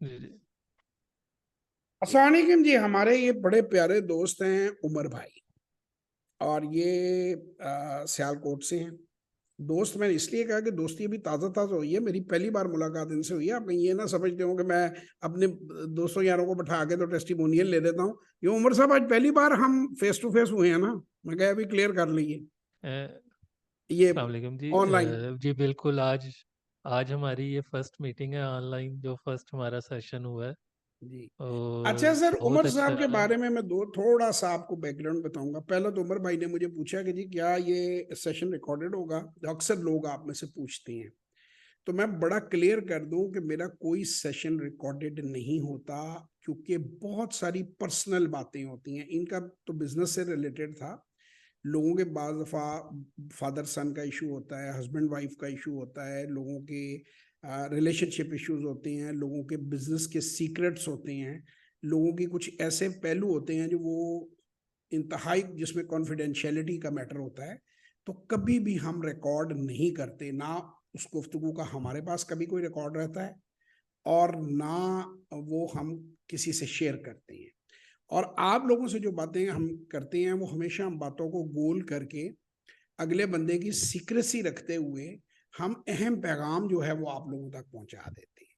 जी जी। अस्सलाम वालेकुम जी। हमारे ये बड़े प्यारे दोस्त हैं उमर भाई, और ये सियालकोट से हैं। दोस्त मैंने इसलिए कहा कि दोस्ती अभी ताज़ा ताज़ा हुई है, मेरी पहली बार मुलाकात इनसे हुई है। आप कहीं ये ना समझते हो कि मैं अपने दोस्तों यारों को बैठा के तो टेस्टिमोनियल ले लेता हूँ। ये उमर साहब आज पहली बार हम फेस टू फेस हुए हैं ना, मैं कहा अभी क्लियर कर लीजिए ये अस्सलाम वालेकुम जी। ऑनलाइन। जी बिल्कुल। आज आज हमारी ये फर्स्ट मीटिंग है ऑनलाइन, जो फर्स्ट हमारा सेशन हुआ है। जी। अच्छा और सर, उमर बहुत अच्छा साहब के है। बारे में मैं दो थोड़ा सा आपको बैकग्राउंड बताऊंगा। पहले तो उमर भाई ने मुझे पूछा कि जी क्या ये सेशन रिकॉर्डेड होगा। अक्सर लोग आप में से पूछते हैं, तो मैं बड़ा क्लियर कर दूं कि मेरा कोई सेशन रिकॉर्डेड नहीं होता, क्योंकि बहुत सारी पर्सनल बातें होती हैं। इनका तो बिजनेस से रिलेटेड था। लोगों के बाद दफा फादर सन का इशू होता है, हस्बैंड वाइफ का इशू होता है, लोगों के रिलेशनशिप इश्यूज होते हैं, लोगों के बिजनेस के सीक्रेट्स होते हैं, लोगों की कुछ ऐसे पहलू होते हैं जो वो इंतहाई जिसमें कॉन्फिडेंशियलिटी का मैटर होता है। तो कभी भी हम रिकॉर्ड नहीं करते ना। उस गुफ्तगू का हमारे पास कभी कोई रिकॉर्ड रहता है, और ना वो हम किसी से शेयर करते हैं। और आप लोगों से जो बातें हम करते हैं वो हमेशा हम बातों को गोल करके अगले बंदे की सीक्रेसी रखते हुए हम अहम पैगाम जो है वो आप लोगों तक पहुंचा देते हैं।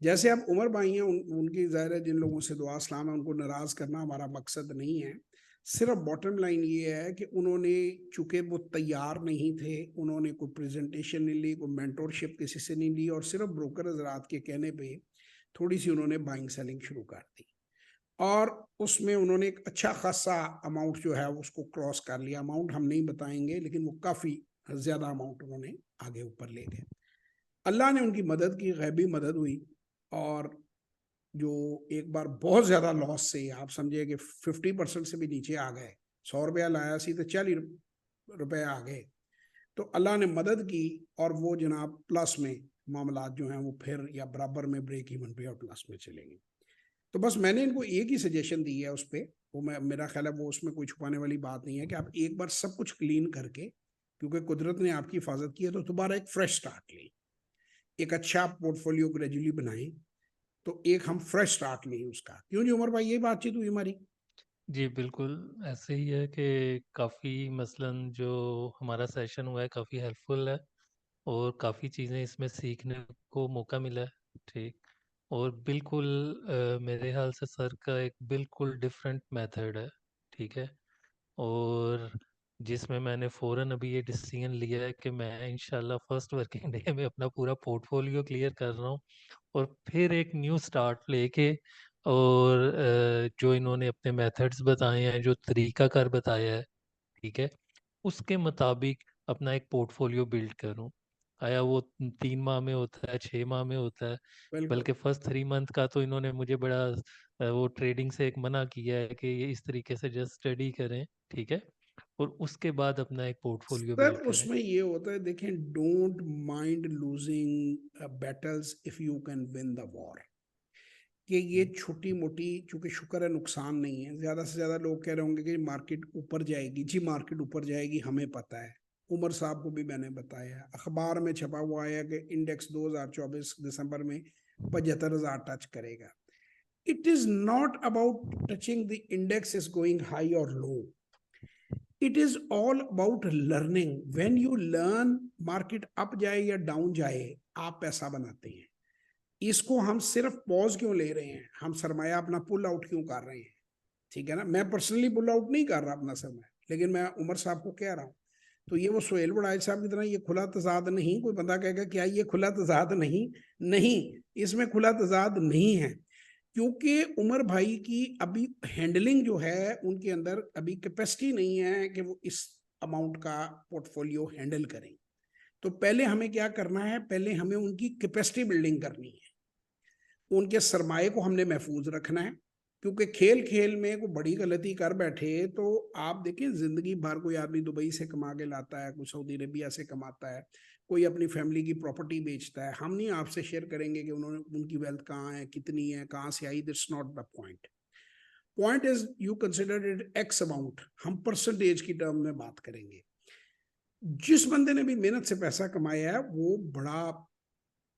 जैसे अब उमर भाई हैं, उनकी ज़ाहिर है जिन लोगों से दुआ सलाम है, उनको नाराज़ करना हमारा मकसद नहीं है। सिर्फ बॉटम लाइन ये है कि उन्होंने, चूंकि वो तैयार नहीं थे, उन्होंने कोई प्रेजेंटेशन नहीं ली, कोई मेंटोरशिप किसी से नहीं ली, और सिर्फ ब्रोकर हजरात के कहने पे थोड़ी सी उन्होंने बाइंग सेलिंग शुरू कर दी। और उसमें उन्होंने एक अच्छा खासा अमाउंट जो है उसको क्रॉस कर लिया। अमाउंट हम नहीं बताएंगे, लेकिन वो काफ़ी ज़्यादा अमाउंट उन्होंने आगे ऊपर ले गए। अल्लाह ने उनकी मदद की, गैबी मदद हुई। और जो एक बार बहुत ज़्यादा लॉस से, आप समझिए कि 50% से भी नीचे आ गए। 100 रुपया लाया सी तो 40 रुपये आ गए। तो अल्लाह ने मदद की, और वो जनाब प्लस में मामलात जो हैं वो फिर या बराबर में ब्रेक इवन पे और प्लस में चलेंगे। तो बस मैंने इनको एक ही सजेशन दी है उस पर। वो मैं, मेरा ख्याल है वो उसमें कोई छुपाने वाली बात नहीं है कि आप एक बार सब कुछ क्लीन करके, क्योंकि कुदरत ने आपकी हिफाजत की है, तो दोबारा एक फ्रेश स्टार्ट लें। एक अच्छा पोर्टफोलियो ग्रेजुअली बनाएं, तो एक हम फ्रेश स्टार्ट लें उसका। क्यों जी उमर भाई, यही बातचीत हुई हमारी। जी बिल्कुल। ऐसे ही है कि काफ़ी मसलन जो हमारा सेशन हुआ है काफ़ी हेल्पफुल है, और काफ़ी चीज़ें इसमें सीखने को मौका मिला है। ठीक। और बिल्कुल मेरे ख्याल से सर का एक बिल्कुल डिफरेंट मेथड है। ठीक है। और जिसमें मैंने फ़ौरन अभी ये डिसीजन लिया है कि मैं इंशाल्लाह फर्स्ट वर्किंग डे में अपना पूरा पोर्टफोलियो क्लियर कर रहा हूँ, और फिर एक न्यू स्टार्ट लेके, और जो इन्होंने अपने मेथड्स बताए हैं, जो तरीकाकार बताया है, ठीक है, उसके मुताबिक अपना एक पोर्टफोलियो बिल्ड करूं। आया वो 3 माह में होता है, 6 माह में होता है, बिल्कुल। बल्कि फर्स्ट 3 मंथ का तो इन्होंने मुझे बड़ा वो ट्रेडिंग से एक मना किया है कि ये इस तरीके से जस्ट स्टडी करें। ठीक है। और उसके बाद अपना एक पोर्टफोलियो सर बिल्ड करें। उसमें ये होता है, देखें, don't mind losing battles if you can win the war. कि ये छोटी मोटी, चूंकि शुक्र है नुकसान नहीं है। ज्यादा से ज्यादा लोग कह रहे होंगे कि मार्केट ऊपर जाएगी। जी मार्केट ऊपर जाएगी, हमें पता है। उमर साहब को भी मैंने बताया, अखबार में छपा हुआ आया कि इंडेक्स 2024 दिसंबर में 75,000 टच करेगा। It is not about touching the index is going high और low. It is all about learning. When you learn, market up जाए या डाउन जाए, आप पैसा बनाते हैं। इसको हम सिर्फ पॉज क्यों ले रहे हैं, हम सरमाया अपना पुल आउट क्यों कर रहे हैं? ठीक है ना, मैं पर्सनली पुल आउट नहीं कर रहा अपना सरमाया, लेकिन मैं उमर साहब को कह रहा हूँ। तो ये वो सोहेल बड़ाइच साहब की तरह ये खुला तजाद नहीं। कोई बंदा कहेगा क्या ये खुला तजाद नहीं? नहीं, इसमें खुला तजाद नहीं है। क्योंकि उमर भाई की अभी हैंडलिंग जो है, उनके अंदर अभी कैपेसिटी नहीं है कि वो इस अमाउंट का पोर्टफोलियो हैंडल करें। तो पहले हमें क्या करना है, पहले हमें उनकी कैपेसिटी बिल्डिंग करनी है। उनके सरमाए को हमने महफूज रखना है। क्योंकि खेल खेल में कोई बड़ी गलती कर बैठे तो आप देखिए, जिंदगी भर कोई आदमी दुबई से कमा के लाता है, कोई सऊदी अरेबिया से कमाता है, कोई अपनी फैमिली की प्रॉपर्टी बेचता है। हम नहीं आपसे शेयर करेंगे कि उन्होंने, उनकी वेल्थ कहाँ है, कितनी है, कहाँ से आई। That's not the point. Point is you consider it X amount. हम परसेंटेज की टर्म में बात करेंगे। जिस बंदे ने भी मेहनत से पैसा कमाया है वो बड़ा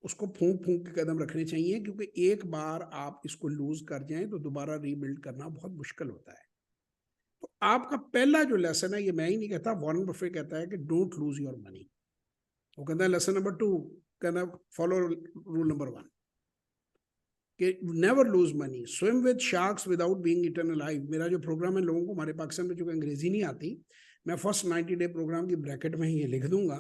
उसको फूंक फूंक के कदम रखने चाहिए, क्योंकि एक बार आप इसको लूज कर जाएं तो दोबारा रीबिल्ड करना बहुत मुश्किल होता है। तो आपका पहला जो लेसन है, ये मैं ही नहीं कहता, वॉरेन बफेट कहता है कि डोंट लूज योर मनी। वो कहता है लेसन नंबर 2, कहना फॉलो रूल नंबर 1 कि never lose money, swim with sharks without being eaten alive. मेरा जो प्रोग्राम है, लोगों को हमारे पाकिस्तान में जो अंग्रेजी नहीं आती, मैं फर्स्ट 90 डे प्रोग्राम की ब्रैकेट में ही ये लिख दूंगा।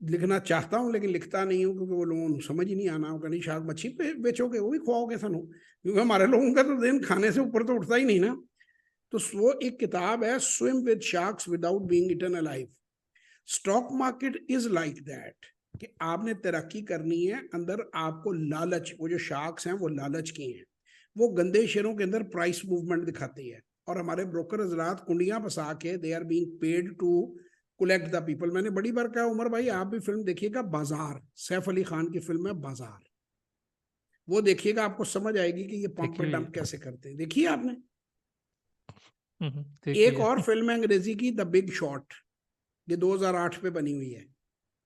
लिखना चाहता हूँ लेकिन लिखता नहीं हूँ, क्योंकि वो लोगों को समझ ही नहीं आना होगा। नहीं शार्क मच्छी पे बेचोगे, वो भी खुआओगे सानू, क्योंकि हमारे लोगों का तो दिन खाने से ऊपर तो उठता ही नहीं ना। तो वो एक किताब है, swim with sharks without being eaten alive. Stock market is like that, कि आपने तरक्की करनी है, अंदर आपको लालच, वो जो शार्क्स हैं वो लालच की हैं, वो गंदे शेयरों के अंदर प्राइस मूवमेंट दिखाती है। और हमारे ब्रोकर हजरात कुंडियां फंसा के, they are being paid to collect the people. मैंने बड़ी बार कहा, उमर भाई आप भी फिल्म देखिएगा बाजार, सैफ अली खान की फिल्म है बाजार, वो देखिएगा, आपको समझ आएगी कि ये पंप देखी पे हुई डंप है। कैसे करते हैं। देखिए आपने। एक देखिए। और फिल्म है अंग्रेजी की, द बिग शॉट, ये 2008 पे बनी हुई है,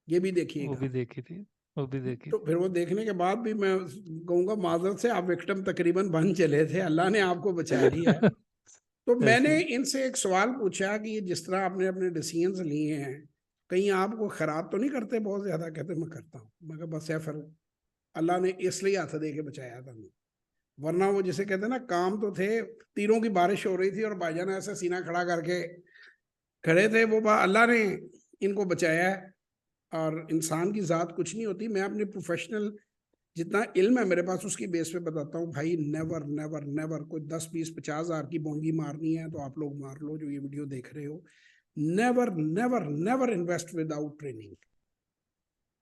ये भी वो देखिएगा। भी देखी थी, वो भी देखी तो थी। फिर वो देखने के बाद भी मैं कहूंगा माजरत से, आप विक्टिम तकरीबन बन चले थे, अल्लाह ने आपको बचा लिया है। तो ऐसे मैंने ही। इनसे एक सवाल पूछा कि ये जिस तरह आपने अपने डिसीजंस लिए हैं, कहीं आपको खराब तो नहीं करते बहुत ज्यादा? कहते मैं करता हूँ। मैं कहा बस है, फिर अल्लाह ने इसलिए हाथ दे के बचाया था मैं, वरना वो जिसे कहते हैं ना, काम तो थे, तीरों की बारिश हो रही थी और भाईजान ऐसा सीना खड़ा करके खड़े थे, वो अल्लाह ने इनको बचाया है। और इंसान की ज़ात कुछ नहीं होती। मैं अपने प्रोफेशनल जितना इल्म है मेरे पास, उसकी बेस पे बताता हूँ भाई, नेवर नेवर नेवर कोई 10 20 50 हज़ार की बोंगी मारनी है तो आप लोग मार लो जो ये वीडियो देख रहे हो। Never never never invest without training.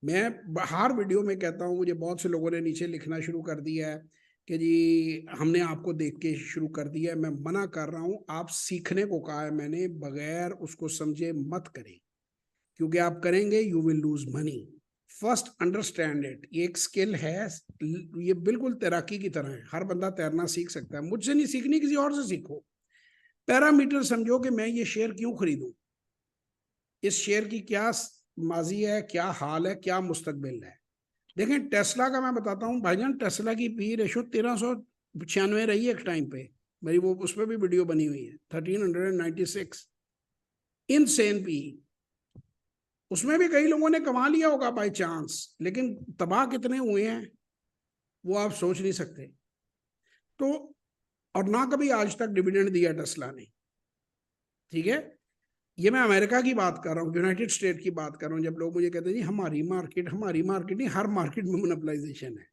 मैं हर वीडियो में कहता हूँ, मुझे बहुत से लोगों ने नीचे लिखना शुरू कर दिया है कि जी हमने आपको देख के शुरू कर दिया है। मैं मना कर रहा हूँ, आप सीखने को कहा है मैंने, बगैर उसको समझे मत करें, क्योंकि आप करेंगे you will lose money. First understand it, ये एक स्किल है, ये बिल्कुल तैराकी की तरह है, हर बंदा तैरना सीख सकता है। मुझसे नहीं सीखनी, किसी और से सीखो। पैरामीटर समझो कि मैं ये शेयर क्यों खरीदूं, इस शेयर की क्या माजी है, क्या हाल है, क्या मुस्तकबिल है। देखें टेस्ला का मैं बताता हूँ भाईजान, टेस्ला की पी रेशो 1396 रही है एक टाइम पे, मेरी वो उस पर भी वीडियो बनी हुई है, 1396 इनसेन पी। उसमें भी कई लोगों ने कमा लिया होगा बाई चांस, लेकिन तबाह कितने हुए हैं वो आप सोच नहीं सकते। तो और ना कभी आज तक डिविडेंड दिया टेस्ला ने, ठीक है। ये मैं अमेरिका की बात कर रहा हूँ, यूनाइटेड स्टेट की बात कर रहा हूँ। जब लोग मुझे कहते हैं जी हमारी मार्केट नहीं, हर मार्केट में मोनोपलाइजेशन है।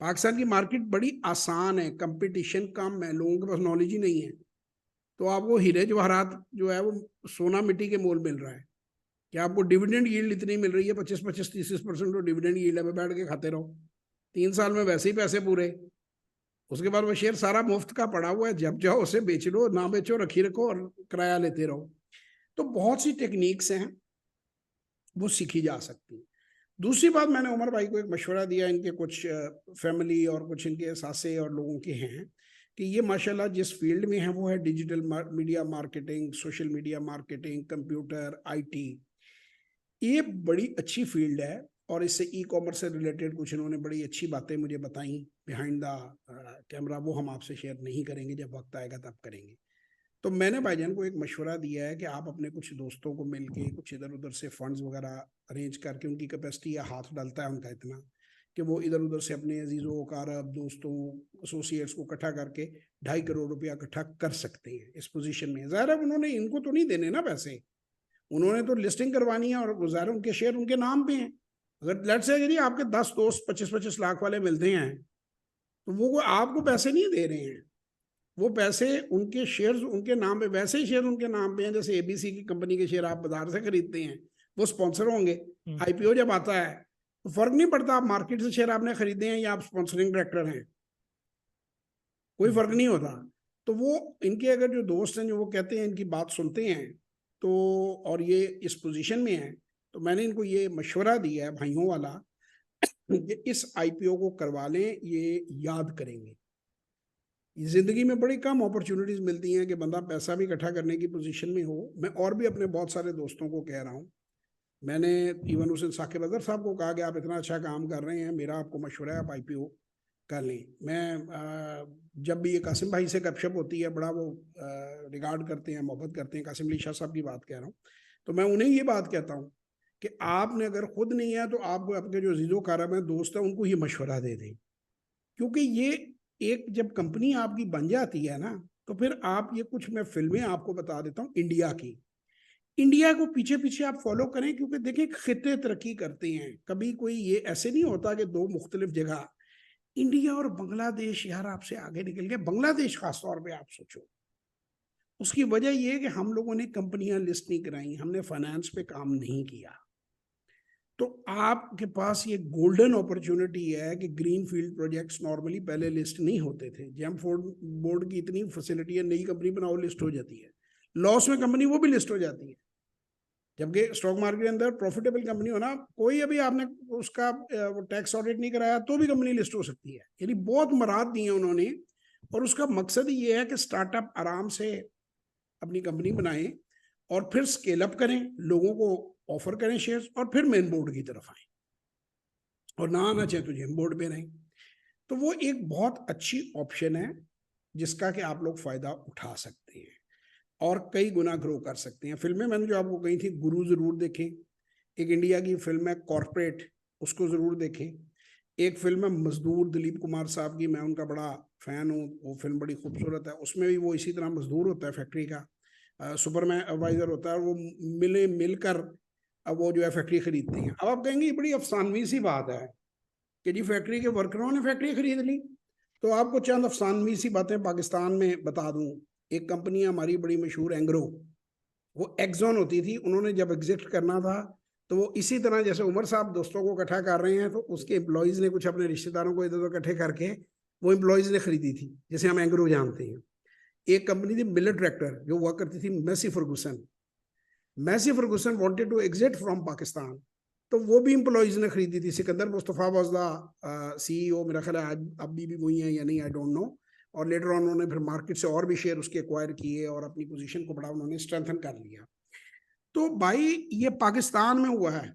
पाकिस्तान की मार्केट बड़ी आसान है, कंपटीशन कम है, लोगों के पास नॉलेज ही नहीं है। तो आपको हीरे जवाहरात जो है वो सोना मिट्टी के मोल मिल रहा है, कि आपको डिविडेंड यील्ड इतनी मिल रही है, 25 25 30 30% तो डिविडेंड यील्ड है, बैठ के खाते रहो, 3 साल में वैसे ही पैसे पूरे। उसके बाद वो शेयर सारा मुफ्त का पड़ा हुआ है, जब जाओ उसे बेच लो, ना बेचो रखी रखो और किराया लेते रहो। तो बहुत सी टेक्निक्स हैं, वो सीखी जा सकती है। दूसरी बात, मैंने उमर भाई को एक मशवरा दिया, इनके कुछ फैमिली और कुछ इनके सासे और लोगों के हैं, कि ये माशाल्लाह जिस फील्ड में है वो है digital media marketing, social media marketing, computer, IT. ये बड़ी अच्छी फील्ड है, और इससे ई कॉमर्स से रिलेटेड कुछ इन्होंने बड़ी अच्छी बातें मुझे बताई बिहाइंड द कैमरा, वो हम आपसे शेयर नहीं करेंगे, जब वक्त आएगा तब करेंगे। तो मैंने भाईजान को एक मशवरा दिया है कि आप अपने कुछ दोस्तों को मिलके कुछ इधर उधर से फंड्स वगैरह अरेंज करके, उनकी कैपेसिटी या हाथ डालता है उनका इतना कि वो इधर उधर से अपने अजीज़ों कारब दोस्तों एसोसिएट्स को इकट्ठा करके 2.5 करोड़ रुपया इकट्ठा कर सकते हैं इस पोजीशन में। ज़ाहिर है उन्होंने, इनको तो नहीं देने ना पैसे, उन्होंने तो लिस्टिंग करवानी है, और ज़ाहिर उनके शेयर उनके नाम पे हैं। अगर लेट्स से यदि आपके 10 दोस्त 25 25 लाख वाले मिलते हैं, तो वो आपको पैसे नहीं दे रहे हैं, वो पैसे उनके शेयर्स उनके नाम पे, वैसे ही शेयर उनके नाम पे हैं जैसे एबीसी की कंपनी के शेयर आप बाजार से खरीदते हैं, वो स्पॉन्सर होंगे। हम्म। आईपीओ जब आता है तो फर्क नहीं पड़ता आप मार्केट से शेयर आपने खरीदे हैं या आप स्पॉन्सरिंग डायरेक्टर हैं, कोई फर्क हम्म। नहीं होता। तो वो इनके अगर जो दोस्त हैं जो वो कहते हैं, इनकी बात सुनते हैं, तो और ये इस पोजीशन में है, तो मैंने इनको ये मशवरा दिया है भाइयों वाला कि इस आईपीओ को करवा लें, ये याद करेंगे। जिंदगी में बड़ी कम अपॉर्चुनिटीज मिलती हैं कि बंदा पैसा भी इकट्ठा करने की पोजीशन में हो। मैं और भी अपने बहुत सारे दोस्तों को कह रहा हूँ, मैंने इवन उस साकिब अजहर साहब को कहा कि आप इतना अच्छा काम कर रहे हैं, मेरा आपको मशवरा है, आप IPO कर लें। मैं जब भी ये कासिम भाई से गपशप होती है, बड़ा वो रिगार्ड करते हैं, मोहब्बत करते हैं, कासिम अली शाह साहब की बात कह रहा हूँ, तो मैं उन्हें ये बात कहता हूँ कि आपने अगर खुद नहीं है तो आप अपने जो जीजो कारम है, दोस्त है, उनको ये मशवरा दे दें। क्योंकि ये एक जब कंपनी आपकी बन जाती है ना, तो फिर आप ये कुछ, मैं फिल्में आपको बता देता हूँ इंडिया की, इंडिया को पीछे पीछे आप फॉलो करें, क्योंकि देखिए खिते तरक्की करते हैं, कभी कोई ये ऐसे नहीं होता कि दो मुख्तलिफ जगह। इंडिया और बांग्लादेश यार आपसे आगे निकल गए, बांग्लादेश खास तौर पे आप सोचो। उसकी वजह यह है कि हम लोगों ने कंपनियां लिस्ट नहीं कराई, हमने फाइनेंस पे काम नहीं किया। तो आपके पास ये गोल्डन अपॉर्चुनिटी है कि ग्रीन फील्ड प्रोजेक्ट्स नॉर्मली पहले लिस्ट नहीं होते थे। जेम फोर्ड बोर्ड की इतनी फैसिलिटी है, नई कंपनी बनाओ लिस्ट हो जाती है, लॉस में कंपनी वो भी लिस्ट हो जाती है। जबकि स्टॉक मार्केट के अंदर प्रॉफिटेबल कंपनी हो ना, कोई अभी आपने उसका टैक्स ऑडिट नहीं कराया तो भी कंपनी लिस्ट हो सकती है। यानी बहुत मराद दी है उन्होंने, और उसका मकसद ये है कि स्टार्टअप आराम से अपनी कंपनी बनाएं और फिर स्केल अप करें, लोगों को ऑफर करें शेयर्स, और फिर मेन बोर्ड की तरफ आए, और ना आना चाहे तो जेम बोर्ड पे रहें। तो वो एक बहुत अच्छी ऑप्शन है जिसका कि आप लोग फायदा उठा सकते हैं और कई गुना ग्रो कर सकते हैं। फिल्में मैंने जो आपको कही थी, गुरु जरूर देखें। एक इंडिया की फिल्म है कॉर्पोरेट, उसको जरूर देखें। एक फिल्म है मजदूर, दिलीप कुमार साहब की, मैं उनका बड़ा फैन हूँ, वो फिल्म बड़ी खूबसूरत है। उसमें भी वो इसी तरह मजदूर होता है फैक्ट्री का, सुपरवाइजर होता है, और वो मिलकर अब वो जो है फैक्ट्री खरीदते हैं। अब आप कहेंगे ये बड़ी अफसानवी सी बात है कि जी फैक्ट्री के वर्करों ने फैक्ट्री खरीद ली। तो आपको चंद अफसानवी सी बातें पाकिस्तान में बता दूं। एक कंपनी हमारी बड़ी मशहूर एंग्रो, वो एक्जॉन होती थी, उन्होंने जब एग्जिट करना था तो वो इसी तरह जैसे उमर साहब दोस्तों को इकट्ठा कर रहे हैं, तो उसके एम्प्लॉयज ने कुछ अपने रिश्तेदारों को इधर उधर इकट्ठे करके वो एम्प्लॉयज ने खरीदी थी, जैसे हम एंग्रो जानते हैं। एक कंपनी थी मिलर ट्रैक्टर, जो हुआ करती थी Massey Ferguson. Massey Ferguson wanted to exit from Pakistan, तो वो भी एम्प्लॉयज ने खरीदी थी। Sikandar Mustafa was the CEO, मेरा ख्याल है आज अभी भी वही है या नहीं, आई डोंट नो। और लेटर ऑन उन्होंने फिर मार्केट से और भी शेयर उसके एक्वायर किए और अपनी पोजीशन को बड़ा उन्होंने स्ट्रेंथन कर लिया। तो भाई ये पाकिस्तान में हुआ है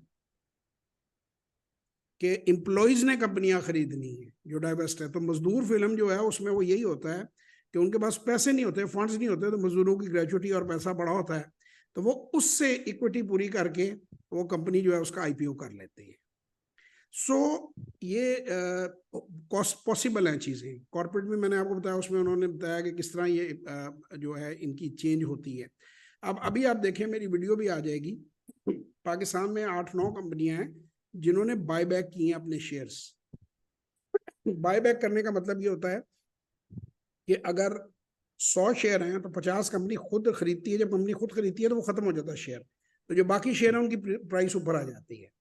कि एम्प्लॉयज ने कंपनियां खरीदनी है जो डाइवर्स्ट है। तो मजदूर फिल्म जो है उसमें वो यही होता है कि उनके पास पैसे नहीं होते, फंड्स नहीं होते, तो मजदूरों की ग्रेजुटी और पैसा बड़ा होता है, तो वो उससे इक्विटी पूरी करके वो कंपनी जो है उसका IPO कर लेते हैं। सो ये पॉसिबल हैं चीज़ें। कॉर्पोरेट में मैंने आपको बताया, उसमें उन्होंने बताया कि किस तरह ये जो है इनकी चेंज होती है। अब अभी आप देखें, मेरी वीडियो भी आ जाएगी, पाकिस्तान में 8-9 कंपनियां हैं जिन्होंने बायबैक किए हैं अपने शेयर्स। बायबैक करने का मतलब ये होता है कि अगर 100 शेयर हैं तो 50 कंपनी खुद खरीदती है। जब कंपनी खुद खरीदती है तो वो खत्म हो जाता है शेयर, तो जो बाकी शेयर है उनकी प्राइस ऊपर आ जाती है।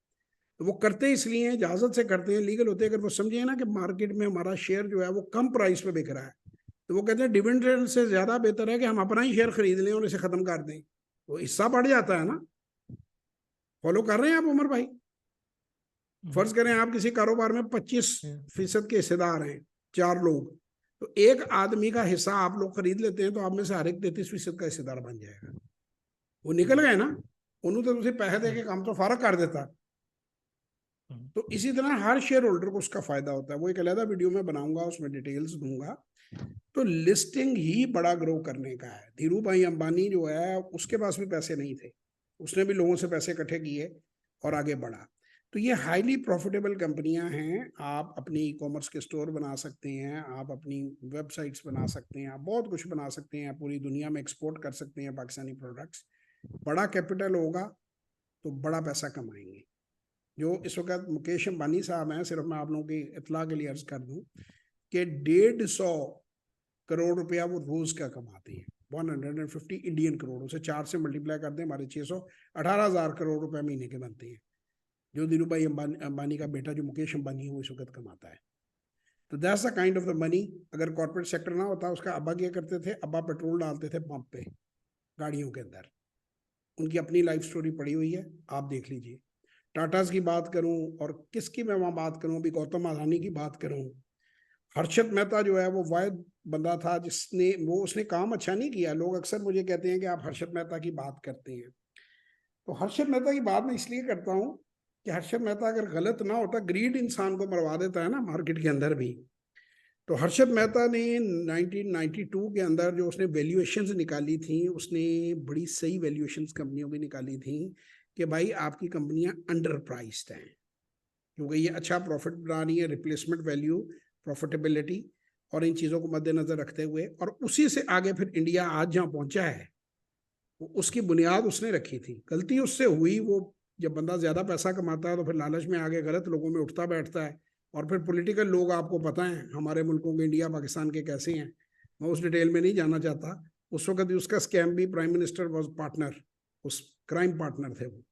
तो वो करते इसलिए इजाजत से करते हैं, लीगल होते हैं। अगर वो समझे ना कि मार्केट में हमारा शेयर जो है वो कम प्राइस पे बिक रहा है, तो वो कहते हैं डिविडेंड से ज्यादा बेहतर है कि हम अपना ही शेयर खरीद लें और इसे खत्म कर दें, तो हिस्सा बढ़ जाता है ना। फॉलो कर रहे हैं आप उमर भाई? फर्ज करें आप किसी कारोबार में 25% के हिस्सेदार हैं, 4 लोग, तो एक आदमी का हिस्सा आप लोग खरीद लेते हैं, तो आप में से हर एक 33% का हिस्सेदार बन जाएगा। वो निकल गए ना, उन्होंने तो उसे पैसे दे के काम तो फारग कर देता। तो इसी तरह हर शेयर होल्डर को उसका फायदा होता है। वो एक अलग वीडियो में बनाऊंगा, उसमें डिटेल्स दूंगा। तो लिस्टिंग ही बड़ा ग्रो करने का है। धीरू भाई अंबानी जो है उसके पास भी पैसे नहीं थे, उसने भी लोगों से पैसे इकट्ठे किए और आगे बढ़ा। तो ये हाईली प्रॉफिटेबल कंपनियां हैं। आप अपनी ई कॉमर्स के स्टोर बना सकते हैं, आप अपनी वेबसाइट्स बना सकते हैं, आप बहुत कुछ बना सकते हैं, पूरी दुनिया में एक्सपोर्ट कर सकते हैं पाकिस्तानी प्रोडक्ट्स। बड़ा कैपिटल होगा तो बड़ा पैसा कमाएंगे। जो इस वक्त मुकेश अंबानी साहब हैं, सिर्फ मैं आप लोगों की इतला के लिए अर्ज कर दूं कि 150 करोड़ रुपया वो रोज का कमाते हैं। 150 इंडियन करोड़, उसे 4 से मल्टीप्लाई कर दें, हमारे 600, 18,000 करोड़ रुपए महीने के बनते हैं, जो धीरू भाई अंबानी का बेटा जो मुकेश अंबानी है वो इस वक्त कमाता है। तो that's the kind of the money. अगर कॉर्पोरेट सेक्टर ना होता, उसका अब्बा क्या करते थे, अब्बा पेट्रोल डालते थे पंप पे गाड़ियों के अंदर। उनकी अपनी लाइफ स्टोरी पड़ी हुई है, आप देख लीजिए। टाटाज की बात करूं और किसकी मैं वहां बात करूं, अभी गौतम अडानी की बात करूं, हर्षद मेहता जो है वो वाहिद बंदा था जिसने उसने काम अच्छा नहीं किया। लोग अक्सर मुझे कहते हैं कि आप हर्षद मेहता की बात करते हैं, तो हर्षद मेहता की बात मैं इसलिए करता हूँ कि हर्षद मेहता अगर गलत ना होता, ग्रीड इंसान को मरवा देता है ना मार्केट के अंदर भी। तो हर्षद मेहता ने 1992 के अंदर जो उसने वैल्यूएशंस निकाली थी, उसने बड़ी सही वैल्यूएशंस कंपनियों की निकाली थी कि भाई आपकी कंपनियां अंडर प्राइस्ड हैं, क्योंकि ये अच्छा प्रॉफिट बना रही है, रिप्लेसमेंट वैल्यू, प्रॉफिटेबिलिटी और इन चीज़ों को मद्देनजर रखते हुए। और उसी से आगे फिर इंडिया आज जहाँ पहुंचा है, वो उसकी बुनियाद उसने रखी थी। गलती उससे हुई, वो जब बंदा ज्यादा पैसा कमाता है तो फिर लालच में आगे गलत लोगों में उठता बैठता है। और फिर पॉलिटिकल लोग, आपको पता है हमारे मुल्कों के, इंडिया पाकिस्तान के कैसे हैं, मैं उस डिटेल में नहीं जाना चाहता। उस वक्त भी उसका स्कैम भी, प्राइम मिनिस्टर वॉज पार्टनर, उस क्राइम पार्टनर थे वो।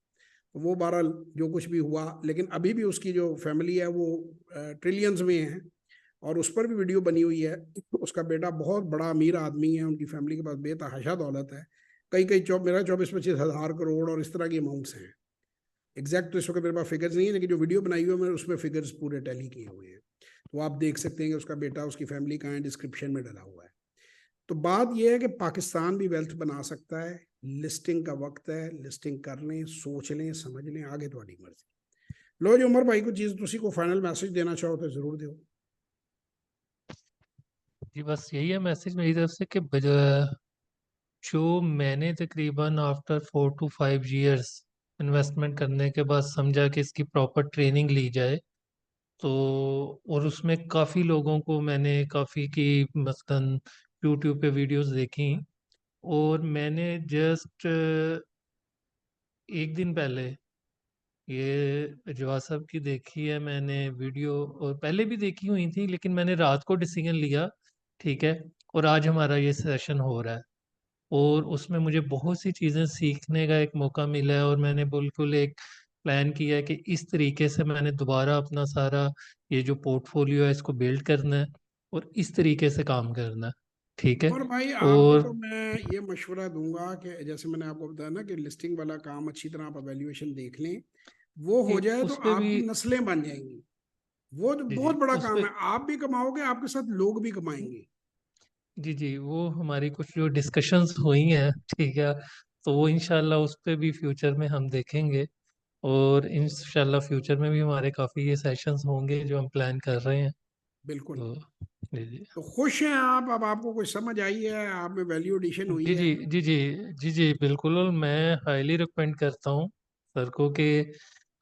तो वो बहरहाल जो कुछ भी हुआ, लेकिन अभी भी उसकी जो फैमिली है वो ट्रिलियंस में है। और उस पर भी वीडियो बनी हुई है। उसका बेटा बहुत बड़ा अमीर आदमी है, उनकी फैमिली के पास बेतहाशा दौलत है। कई कई मेरा 24-25 हज़ार करोड़ और इस तरह की अमाउंट्स हैं। एग्जैक्ट तो इस वक्त मेरे पास फिगर्स नहीं है, लेकिन जो वीडियो बनाई हुई है मैंने उसमें फिगर्स पूरे टैली किए हुए हैं। तो आप देख सकते हैं कि उसका बेटा, उसकी फैमिली कहाँ है, डिस्क्रिप्शन में डला हुआ है। तो बात यह है कि पाकिस्तान भी वेल्थ बना सकता है। लिस्टिंग का वक्त है, लिस्टिंग कर लें, सोच लें, समझ लें, आगे तुम्हारी मर्जी। लो जी उमर भाई को चीज, तुसी को फाइनल मैसेज देना चाहो तो जरूर दो। जी बस यही है मैसेज मेरी तरफ से कि जो मैंने तकरीबन आफ्टर 4 to 5 years इन्वेस्टमेंट करने के बाद समझा कि इसकी प्रॉपर ट्रेनिंग ली जाए, तो और उसमें काफ़ी लोगों को मैंने काफ़ी की मसलन यूट्यूब पे वीडियोस देखी, और मैंने जस्ट एक दिन पहले ये रजवा साहब की देखी है मैंने वीडियो, और पहले भी देखी हुई थी लेकिन मैंने रात को डिसीजन लिया, ठीक है, और आज हमारा ये सेशन हो रहा है, और उसमें मुझे बहुत सी चीज़ें सीखने का एक मौका मिला है, और मैंने बिल्कुल एक प्लान किया है कि इस तरीके से मैंने दोबारा अपना सारा ये जो पोर्टफोलियो है इसको बिल्ड करना है और इस तरीके से काम करना है, ठीक है। उमर भाई आपको तो और मैं ये मशवरा दूंगा कि जैसे मैंने आपको बताया ना कि लिस्टिंग वाला काम अच्छी तरह आप वैल्यूएशन देख लें, वो हो जाए तो उस पे भी, आपकी नस्लें बन जाएंगी। वो तो जी बहुत जी बड़ा उस काम पे, है, आप भी कमाओगे, आपके साथ लोग भी कमाएंगे। जी जी वो हमारी कुछ जो डिस्कशंस हुई हैं, ठीक है, तो वो इंशाल्लाह उस पे भी फ्यूचर में हम देखेंगे, और इंशाल्लाह फ्यूचर में भी हमारे काफ़ी ये सेशंस होंगे जो हम प्लान कर रहे हैं। बिल्कुल। तो जी जी तो खुश हैं आप, अब आपको कुछ समझ आई है, आप में वैल्यू एडिशन हुई जी है। जी जी जी जी जी बिल्कुल, और मैं हाईली रिकमेंड करता हूँ सर को कि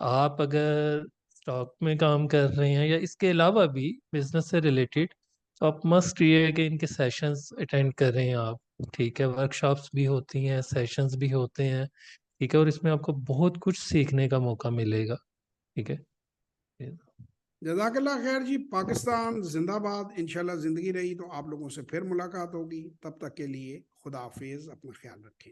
आप अगर स्टॉक में काम कर रहे हैं या इसके अलावा भी बिजनेस से रिलेटेड, तो आप मस्ट ये है कि इनके सेशंस अटेंड करें आप, ठीक है, वर्कशॉप्स भी होती हैं, सेशंस भी होते हैं, ठीक है, और इसमें आपको बहुत कुछ सीखने का मौका मिलेगा, ठीक है। जजाकल्ला खैर जी, पाकिस्तान जिंदाबाद। इंशाल्लाह जिंदगी रही तो आप लोगों से फिर मुलाकात होगी। तब तक के लिए खुदा हाफिज, अपना ख्याल रखें।